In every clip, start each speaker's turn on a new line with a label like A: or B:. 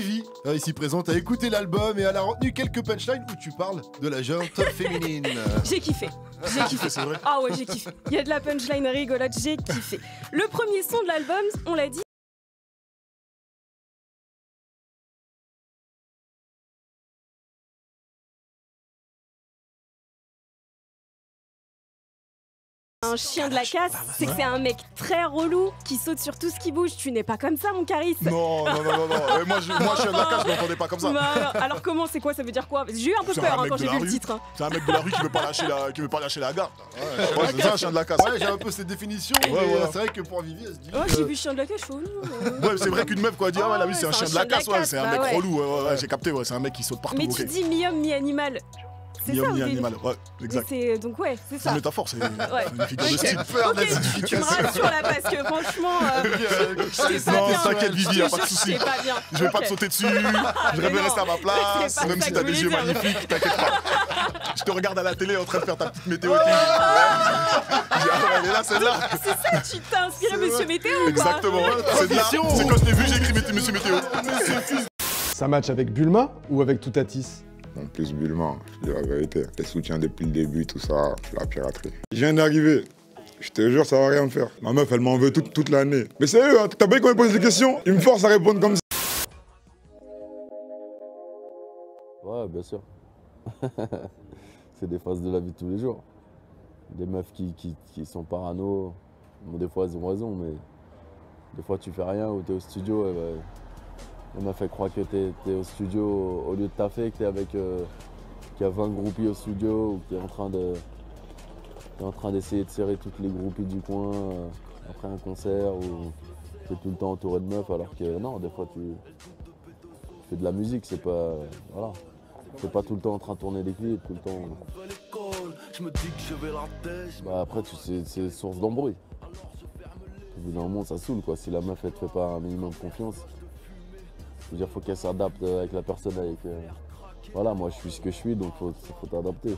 A: Vivi, ici présente, a écouté l'album et elle a retenu quelques punchlines où tu parles de la gente féminine.
B: J'ai kiffé. J'ai kiffé.
A: C'est vrai.
B: Ah ouais, j'ai kiffé. Il y a de la punchline rigolote, j'ai kiffé. Le premier son de l'album, on l'a dit. Un chien de la casse, c'est que c'est un mec très relou qui saute sur tout ce qui bouge. Tu n'es pas comme ça, mon Caris.
C: Non. Moi, chien de la casse, je l'entendais pas comme ça.
B: Bah, alors comment, c'est quoi, ça veut dire quoi? J'ai eu un peu peur quand j'ai vu le titre.
C: C'est un mec de la rue qui veut pas lâcher la garde. Ouais, c'est ça, un chien de la casse.
A: Ouais, j'ai un peu cette définition.
C: Ouais.
A: C'est vrai que pour Vivi, elle se dit.
B: Ouais, j'ai vu chien de la casse, chaud.
C: Ouais, c'est vrai qu'une meuf quoi dit ah ouais, là, oui, c'est un chien de la casse, ouais, c'est un mec
B: ouais.
C: relou. Ouais, j'ai capté, ouais, c'est un mec qui saute partout.
B: Mais tu dis mi-homme, mi-animal. C'est ça,
C: mi-animal, ouais, exact.
B: Donc ouais, c'est
C: C'est
B: ça.
C: une métaphore, c'est une figure de style.
B: Ok, tu me rassures là parce que franchement,
C: non, t'inquiète Vivi, y'a pas de soucis. Je vais pas te sauter dessus, je vais rester à ma place, même si t'as des yeux magnifiques, t'inquiète pas. Je te regarde à la télé en train de faire ta petite météo. Elle est là, celle-là.
B: C'est ça, tu t'as inspiré Monsieur Météo quoi.
C: Exactement, c'est de là, c'est quand je t'ai vu, j'ai écrit Monsieur Météo.
D: Ça match avec Bulma ou avec Toutatis?
E: En plus, Bulma, je dis la vérité. Les soutiens depuis le début, tout ça, la piraterie. Je viens d'arriver. Je te jure, ça va rien faire. Ma meuf, elle m'en veut toute l'année. Mais sérieux, hein, t'as pas vu quand il pose des questions? Il me force à répondre comme ça.
F: Ouais, bien sûr. C'est des phases de la vie de tous les jours. Des meufs qui sont parano. Bon, des fois, elles ont raison, mais des fois, tu fais rien ou t'es au studio. Elle m'a fait croire que t'es au studio au lieu de taffer, que t'es avec qu'il y a 20 groupies au studio ou que t'es en train d'essayer de serrer toutes les groupies du coin après un concert ou t'es tout le temps entouré de meufs alors que non, des fois tu fais de la musique, c'est pas. Voilà. T'es pas tout le temps en train de tourner des clips, tout le temps. Bah après c'est source d'embrouille. Au bout d'un moment ça saoule quoi, si la meuf elle te fait pas un minimum de confiance. Je veux dire, faut qu'elle s'adapte avec la personne avec. Voilà, moi je suis ce que je suis, donc faut t'adapter.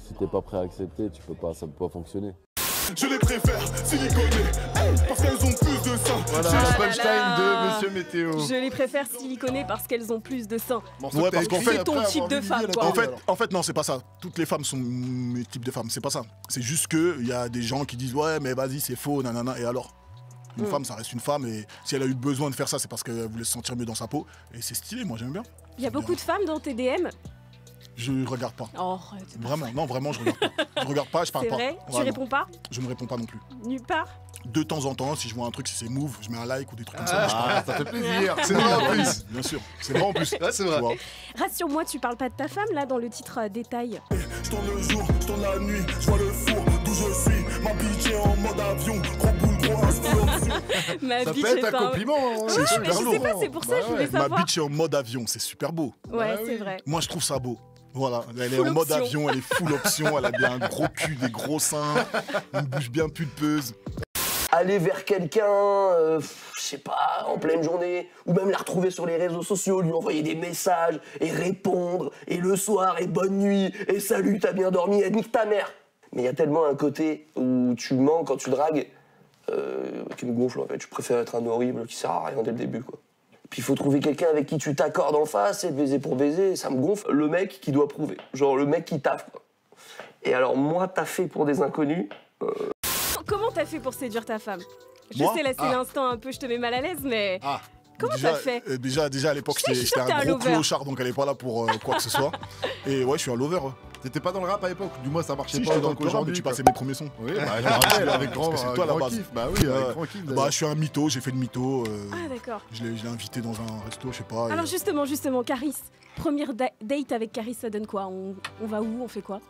F: Si t'es pas prêt à accepter, ça peut pas fonctionner.
C: Je les préfère siliconés, parce qu'elles ont plus de sang.
A: Voilà, la punchline de Monsieur Météo.
B: Je les préfère siliconées parce qu'elles ont plus de sang.
C: Ouais, parce qu'en fait,
B: c'est ton type de femme quoi.
C: En fait, non, c'est pas ça. Toutes les femmes sont mes types de femmes, c'est pas ça. C'est juste qu'il y a des gens qui disent ouais, mais vas-y, c'est faux, nanana, et alors? Une femme, ça reste une femme, et si elle a eu besoin de faire ça, c'est parce qu'elle voulait se sentir mieux dans sa peau. Et c'est stylé, moi j'aime bien.
B: Il y a beaucoup de femmes dans tes DM.
C: Je regarde pas.
B: Oh,
C: vraiment, non, vraiment, je regarde pas. Je regarde pas, je parle pas.
B: C'est vrai? Tu réponds pas?
C: Je me réponds pas non plus.
B: Nulle part?
C: De temps en temps, si je vois un truc, si c'est move, je mets un like ou des trucs comme ça.
A: Ah,
C: je parle.
A: ça fait plaisir.
C: C'est vrai en plus, bien sûr. C'est vrai en plus.
A: Ouais, c'est vrai.
B: Rassure-moi, tu parles pas de ta femme là dans le titre détail.
C: Je tourne le jour, je tourne la nuit, je vois le four d'où je suis. Ma bitch est en mode avion, gros boule, gros inspiration.
B: Ma
A: Ça
B: bitch
A: peut être
B: est
A: un compliment. Hein.
C: C'est
B: mais
C: super
B: je sais
C: lourd.
B: pas, c'est pour ça que je voulais
C: Ma
B: savoir.
C: bitch est en mode avion, c'est super beau.
B: Ouais,
A: Bah
B: c'est
A: oui.
B: vrai.
C: Moi, je trouve ça beau. Voilà, elle est
B: Full
C: en mode
B: option.
C: avion, elle est full option, elle a bien un gros cul, des gros seins, une bouche bien pulpeuse.
G: Aller vers quelqu'un, je sais pas, en pleine journée, ou même la retrouver sur les réseaux sociaux, lui envoyer des messages, et répondre, et le soir, et bonne nuit, et salut, t'as bien dormi, et nique ta mère. Mais il y a tellement un côté où tu mens quand tu dragues, qui me gonfle en fait. Je préfère être un horrible qui sert à rien dès le début, quoi. Puis il faut trouver quelqu'un avec qui tu t'accordes en face, et baiser pour baiser, ça me gonfle. Le mec qui doit prouver, genre le mec qui taffe, quoi. Et alors moi, taffer pour des inconnus...
B: Comment t'as fait pour séduire ta femme? Je
C: Moi
B: sais, là, c'est l'instant un peu, je te mets mal à l'aise, mais comment
C: déjà,
B: t'as fait?
C: déjà à l'époque,
B: Je suis
C: j'étais
B: sûre que t'es
C: un
B: un
C: gros
B: lover.
C: clochard, donc elle est pas là pour quoi que ce soit. Et ouais, je suis un lover. Ouais.
A: T'étais pas dans le rap à l'époque, du moins ça marchait
C: Si,
A: pas
C: j'étais dans
A: autant
C: le rap, mais
A: qu'aujourd'hui.
C: tu passais mes premiers sons.
A: Oui, bah, je me rappelle, avec grand,
C: Parce que c'est toi, à la
A: grand
C: base.
A: kiff. Bah oui, avec grand kiff.
C: Bah, je suis un mytho, j'ai fait le mytho.
B: Ah, d'accord.
C: Je l'ai invité dans un resto, je sais pas.
B: Alors justement, Caris, première date avec Caris, ça donne quoi? On va où? On fait quoi?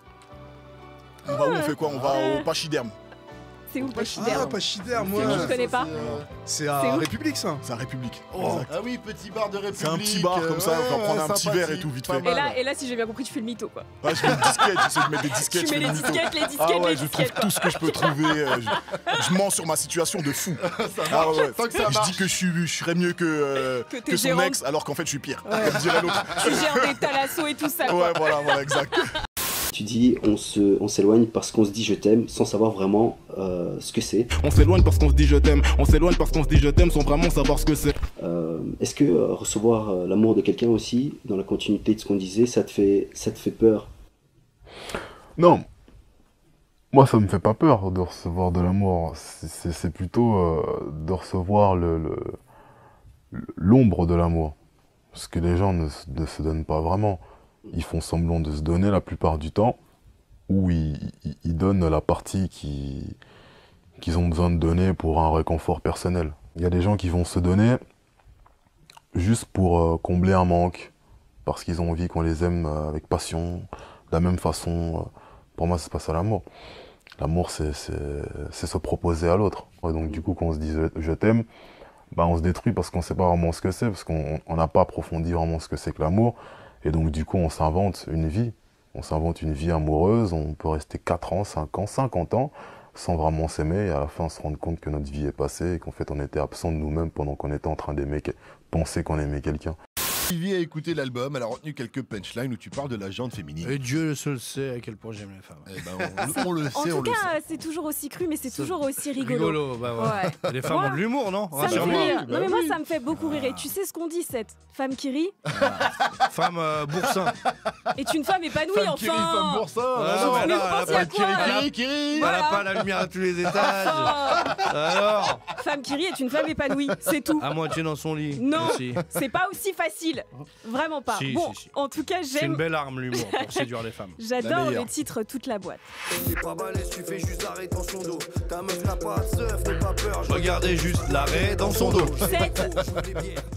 C: On va où, on fait quoi? On va au Pachyderme.
B: C'est où Pachyderme?
D: Ah, Pachyderme, moi.
B: Je connais pas.
D: C'est
B: C'est
D: à
B: où
D: République, ça.
C: C'est à République.
A: Oh. Ah oui, petit bar de République.
C: C'est un petit bar comme ça, on va prendre un petit verre et tout, vite fait.
B: Et là, si j'ai bien compris, tu fais le mytho, quoi.
C: Ouais, je mets une disquette, j'essaie de mettre des disquettes.
B: Tu mets
C: je fais
B: les
C: le mytho.
B: disquettes, les
C: Ah ouais,
B: les
C: je trouve
B: disquettes,
C: tout ce que je peux trouver. Je mens sur ma situation de fou. Ah ouais,
A: Tant que ça
C: je
A: marche.
C: dis que je serais mieux que
B: t'es
C: son
B: gérante.
C: ex, alors qu'en fait je suis pire. Comme dirait l'autre.
B: Tu gères des thalassos et tout ça, quoi.
C: Ouais, voilà, exact.
H: Tu dis on s'éloigne parce qu'on se dit je t'aime sans savoir vraiment ce que c'est.
I: On s'éloigne parce qu'on se dit je t'aime, on s'éloigne parce qu'on se dit je t'aime sans vraiment savoir ce que c'est.
H: Est-ce que recevoir l'amour de quelqu'un aussi, dans la continuité de ce qu'on disait, ça te fait peur?
I: Non, moi ça me fait pas peur de recevoir de l'amour. C'est plutôt de recevoir l'ombre de l'amour. Parce que les gens ne se donnent pas vraiment. Ils font semblant de se donner la plupart du temps, ou ils donnent la partie qu'ils ont besoin de donner pour un réconfort personnel. Il y a des gens qui vont se donner juste pour combler un manque, parce qu'ils ont envie qu'on les aime avec passion, de la même façon. Pour moi, c'est pas ça l'amour. L'amour, c'est se proposer à l'autre. Ouais, donc du coup, quand on se dit je t'aime, bah, on se détruit parce qu'on sait pas vraiment ce que c'est, parce qu'on n'a pas approfondi vraiment ce que c'est que l'amour. Et donc du coup, on s'invente une vie. On s'invente une vie amoureuse, on peut rester 4 ans, 5 ans, 50 ans, sans vraiment s'aimer, et à la fin se rendre compte que notre vie est passée, et qu'en fait on était absent de nous-mêmes pendant qu'on était en train d'aimer, penser qu'on aimait quelqu'un.
A: Sylvie a écouté l'album, elle a retenu quelques punchlines où tu parles de la jante féminine.
J: Et Dieu seul sait à quel point j'aime les femmes.
A: Eh ben, on le sait,
B: En
A: on
B: tout
A: le
B: cas,
A: sait.
B: c'est toujours aussi cru, mais c'est toujours aussi rigolo.
J: Bah
B: Ouais.
J: Les femmes ont de l'humour, non?
B: Ça me fait
J: Rassure-moi.
B: rire. Non mais moi ça me fait beaucoup rire. Et tu sais ce qu'on dit, cette femme qui rit
J: Femme boursin.
B: est une femme épanouie,
A: Femme qui rit,
B: enfin.
A: femme boursin.
J: Ah,
B: mais
J: bah
B: vous
J: là,
B: pensez à quoi
A: Qui rit.
J: Elle a pas la lumière à tous les étages.
B: Enfin,
J: Alors,
B: femme qui rit est une femme épanouie, c'est tout.
J: à moitié dans son lit.
B: Non,
J: aussi.
B: c'est pas aussi facile. Vraiment pas.
J: Si,
B: Bon,
J: si.
B: en tout cas,
J: C'est une
B: j'aime.
J: belle arme, l'humour, pour séduire les femmes.
A: La
B: J'adore
A: meilleure.
B: le titre Toute la boîte.
K: T'es pas balèze, tu fais juste l'arrêt dans son dos. Ta meuf n'a pas de seuf, n'aie pas peur.
J: Regardez juste l'arrêt dans son dos.
B: 7.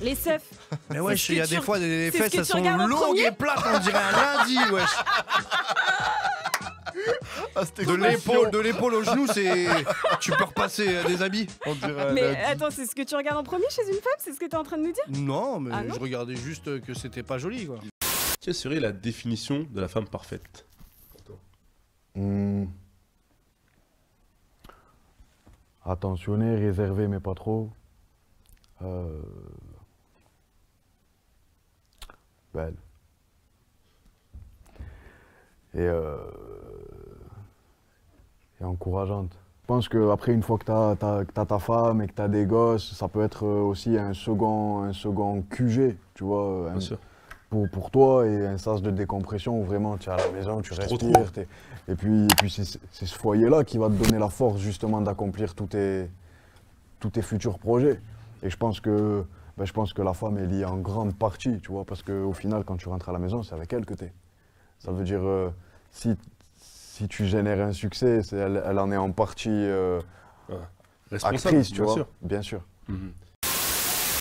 B: Les seufs.
J: Mais wesh,
B: ce que
J: il y a
B: tu-
J: des fois des
B: c'est ce
J: fesses,
B: que
J: elles
B: tu
J: sont
B: regardes en
J: longues
B: premier
J: et plates, on dirait un lundi, wesh.
A: Ah, c'était
J: De l'épaule au genou, c'est. Tu peux repasser des habits.
A: On dirait
B: Mais
A: la-
B: attends, c'est ce que tu regardes en premier chez une femme? C'est ce que t'es en train de nous dire?
J: Non, mais
B: Ah non
J: je regardais juste que c'était pas joli, quoi.
L: Quelle serait la définition de la femme parfaite?
M: Attentionné, réservé, mais pas trop. Belle. Et encourageante. Je pense qu'après, une fois que t'as ta femme et que t'as des gosses, ça peut être aussi un second QG, tu vois,
L: Bien sûr.
M: pour toi, et un sas de décompression où vraiment tu es à la maison, tu
L: te
M: respires.
L: retrouves.
M: Et puis c'est ce foyer-là qui va te donner la force justement d'accomplir tous tes futurs projets. Et je pense que la femme est liée en grande partie, tu vois, parce qu'au final, quand tu rentres à la maison, c'est avec elle que t'es. Ça veut dire, si tu génères un succès, elle en est en partie
L: Responsable,
M: actrice, tu
L: bien
M: vois.
L: sûr.
M: Bien sûr.
L: Mhm.